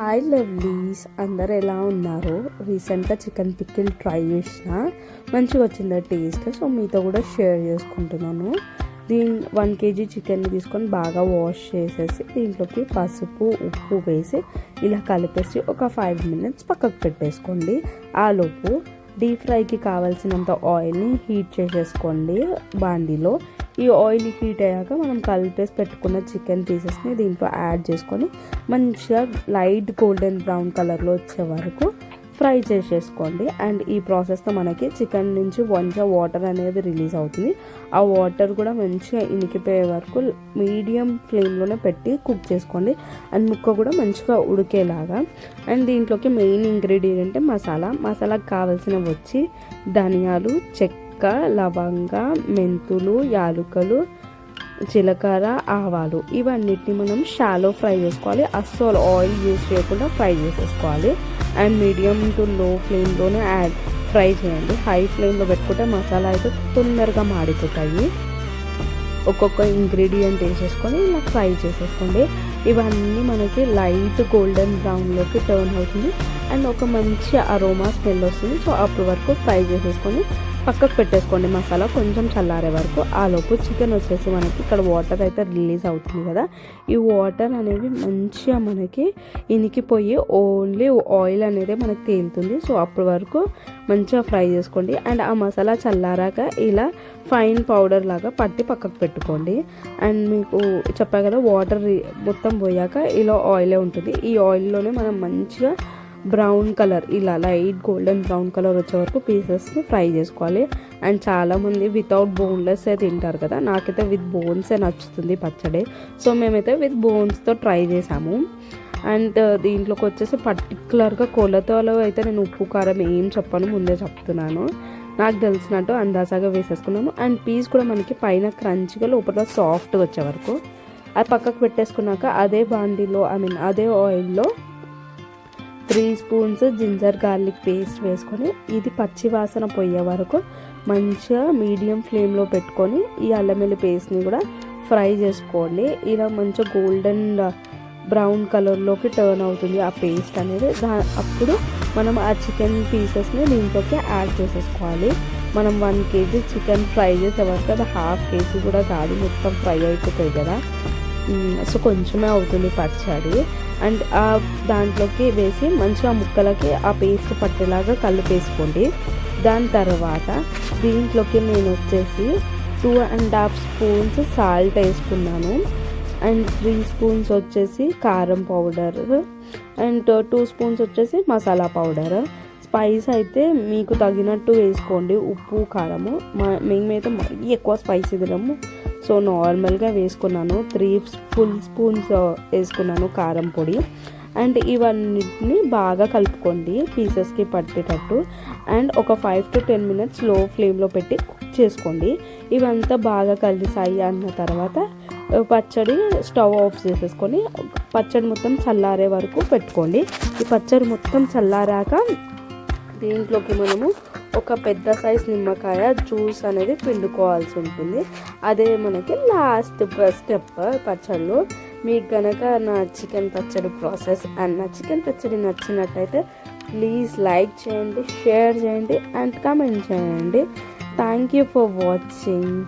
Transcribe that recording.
Hi lovelies, అందరు ఎలా ఉన్నారు? రీసెంట్గా చికెన్ పికిల్ ట్రై చేసిన, మంచిగా వచ్చింది టేస్ట్. సో మీతో కూడా షేర్ చేసుకుంటున్నాను. 1 kg చికెన్ని తీసుకొని బాగా వాష్ చేసేసి దీంట్లోకి పసుపు ఉప్పు వేసి ఇలా కలిపేసి ఒక 5 minutes పక్కకు పెట్టేసుకోండి. ఆలోపు డీప్ ఫ్రైకి కావాల్సినంత ఆయిల్ని హీట్ చేసేసుకోండి బాండీలో. ఈ ఆయిల్ హీట్ అయ్యాక మనం కలిపేసి పెట్టుకున్న చికెన్ పీసెస్ని దీంట్లో యాడ్ చేసుకొని మంచిగా లైట్ గోల్డెన్ బ్రౌన్ కలర్లో వచ్చే వరకు ఫ్రై చేసేసుకోండి. అండ్ ఈ ప్రాసెస్తో మనకి చికెన్ నుంచి మంచిగా వాటర్ అనేది రిలీజ్ అవుతుంది. ఆ వాటర్ కూడా మంచిగా ఇనికిపోయే వరకు మీడియం ఫ్లేమ్లోనే పెట్టి కుక్ చేసుకోండి. అండ్ ముక్క కూడా మంచిగా ఉడికేలాగా. అండ్ దీంట్లోకి మెయిన్ ఇంగ్రీడియంట్ మసాలాకు కావాల్సినవి వచ్చి ధనియాలు, చెక్క, లవంగ, మెంతులు, యాలుకలు, జీలకర్ర, ఆవాలు, ఇవన్నిటిని మనం షాలో ఫ్రై చేసుకోవాలి. అస్సలు ఆయిల్ యూజ్ చేయకుండా ఫ్రై చేసేసుకోవాలి. అండ్ మీడియం టు లో ఫ్లేమ్లోనే ఫ్రై చేయండి. హై ఫ్లేమ్లో పెట్టుకుంటే మసాలా అయితే తొందరగా మాడిపోతాయి. ఒక్కొక్క ఇంగ్రీడియంట్ వేసేసుకొని ఇలా ఫ్రై చేసేసుకోండి. ఇవన్నీ మనకి లైట్ గోల్డెన్ బ్రౌన్లోకి టర్న్ అవుతుంది అండ్ ఒక మంచి అరోమా స్మెల్ వస్తుంది. సో అప్పటి వరకు ఫ్రై చేసేసుకొని పక్కకు పెట్టేసుకోండి. మసాలా కొంచెం చల్లారే వరకు. ఆలోపు చికెన్ వచ్చేసి మనకి ఇక్కడ వాటర్ అయితే రిలీజ్ అవుతుంది కదా, ఈ వాటర్ అనేది మంచిగా మనకి ఇనికిపోయి ఓన్లీ ఆయిల్ అనేది మనకి తేలుతుంది. సో అప్పటి వరకు మంచిగా ఫ్రై చేసుకోండి. అండ్ ఆ మసాలా చల్లారాక ఇలా ఫైన్ పౌడర్ లాగా పట్టి పక్కకు పెట్టుకోండి. అండ్ మీకు చెప్పా కదా, వాటర్ మొత్తం పోయాక ఇలా ఆయిలే ఉంటుంది. ఈ ఆయిల్లోనే మనం మంచిగా బ్రౌన్ కలర్, ఇలా లైట్ గోల్డెన్ బ్రౌన్ కలర్ వచ్చే వరకు పీసెస్ని ఫ్రై చేసుకోవాలి. అండ్ చాలామంది వితౌట్ బోన్లెస్ తింటారు కదా, నాకైతే విత్ బోన్సే నచ్చుతుంది పచ్చడి. సో మేమైతే విత్ బోన్స్తో ట్రై చేసాము. అండ్ దీంట్లోకి వచ్చేసి పర్టికులర్గా కొలతలో అయితే నేను ఉప్పు కారం ఏం చెప్పను, ముందే చెప్తున్నాను. నాకు తెలిసినట్టు అందాజాగా వేసేసుకున్నాను. అండ్ పీస్ కూడా మనకి పైన క్రంచిగా లోపల సాఫ్ట్గా వచ్చే వరకు అది పక్కకు పెట్టేసుకున్నాక అదే బాండీలో అదే ఆయిల్లో 3 spoons జింజర్ గార్లిక్ పేస్ట్ వేసుకొని ఇది పచ్చి వాసన పోయే వరకు మంచిగా మీడియం ఫ్లేమ్లో పెట్టుకొని ఈ అల్లం వెల్లుల్లి పేస్ట్ని కూడా ఫ్రై చేసుకోండి. ఇలా మంచిగా గోల్డెన్ బ్రౌన్ కలర్లోకి టర్న్ అవుతుంది ఆ పేస్ట్ అనేది. అప్పుడు మనం ఆ చికెన్ పీసెస్ని దీంట్లోకి యాడ్ చేసేసుకోవాలి. మనం 1 kg చికెన్ ఫ్రై చేసే వరకు అది 1/2 kg కూడా కాదు, మొత్తం ఫ్రై అయిపోతుంది కదా. సో కొంచెమే అవుతుంది పచ్చడి. అండ్ దాంట్లోకి వేసి మంచిగా ముక్కలకి ఆ పేస్ట్ పట్టేలాగా కలిపేసుకోండి. దాని తర్వాత దీంట్లోకి నేను వచ్చేసి 2.5 spoons సాల్ట్ వేసుకున్నాను. అండ్ 3 spoons వచ్చేసి కారం పౌడర్ అండ్ 2 spoons వచ్చేసి మసాలా పౌడర్. స్పైస్ అయితే మీకు తగినట్టు వేసుకోండి, ఉప్పు కారము. మేమైతే మరీ ఎక్కువ స్పైసీ తినము, సో నార్మల్గా వేసుకున్నాను. 3 full spoons వేసుకున్నాను కారం పొడి. అండ్ ఇవన్నిటిని బాగా కలుపుకోండి పీసెస్కి పట్టేటట్టు. అండ్ ఒక 5 to 10 minutes లో ఫ్లేమ్లో పెట్టి కుక్ చేసుకోండి. ఇవంతా బాగా కలిసాయి అన్న తర్వాత పచ్చడి స్టవ్ ఆఫ్ చేసేసుకొని పచ్చడి మొత్తం చల్లారే వరకు పెట్టుకోండి. ఈ పచ్చడి మొత్తం చల్లారాక దీంట్లోకి మనము ఒక పెద్ద సైజ్ నిమ్మకాయ జ్యూస్ అనేది పిండుకోవాల్సి ఉంటుంది. అదే మనకి లాస్ట్ స్టెప్ పచ్చడిలో. మీకు కనుక నా చికెన్ పచ్చడి ప్రాసెస్ అండ్ నా చికెన్ పచ్చడి నచ్చినట్టయితే ప్లీజ్ లైక్ చేయండి, షేర్ చేయండి అండ్ కామెంట్ చేయండి. Thank you for watching.